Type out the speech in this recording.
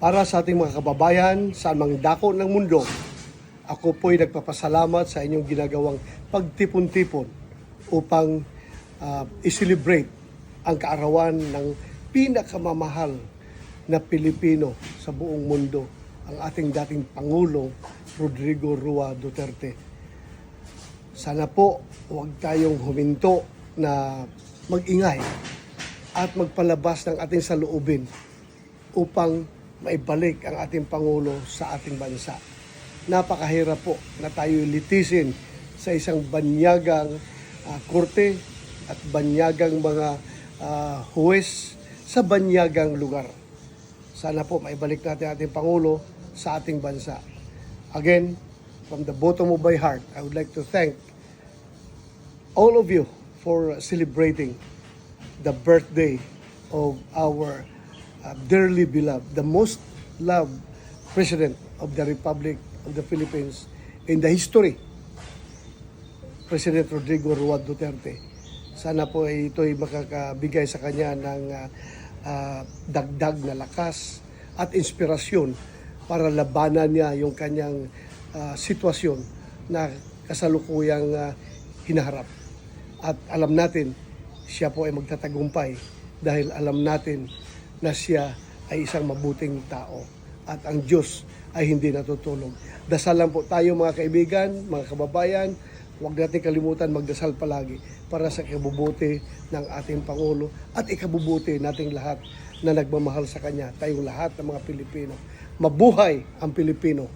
Para sa ating mga kababayan sa mang dako ng mundo, ako po'y nagpapasalamat sa inyong ginagawang pagtipon-tipon upang i-celebrate ang kaarawan ng pinakamamahal na Pilipino sa buong mundo, ang ating dating Pangulong Rodrigo Roa Duterte. Sana po huwag tayong huminto na mag-ingay at magpalabas ng ating saloobin upang maibalik ang ating Pangulo sa ating bansa. Napakahirap po na tayo litisin sa isang banyagang korte at banyagang mga huwes sa banyagang lugar. Sana po maibalik natin ating Pangulo sa ating bansa. Again, from the bottom of my heart, I would like to thank all of you for celebrating the birthday of our dearly beloved, the most loved President of the Republic of the Philippines in the history, President Rodrigo Roa Duterte. Sana po ito'y makakabigay sa kanya ng dagdag na lakas at inspirasyon para labanan niya yung kanyang sitwasyon na kasalukuyang hinaharap. At alam natin, siya po ay magtatagumpay dahil alam natin na siya ay isang mabuting tao at ang Diyos ay hindi natutulog. Dasal lang po tayo mga kaibigan, mga kababayan. Huwag natin kalimutan magdasal palagi para sa ikabubuti ng ating Pangulo at ikabubuti nating lahat na nagmamahal sa Kanya, tayong lahat ng mga Pilipino. Mabuhay ang Pilipino!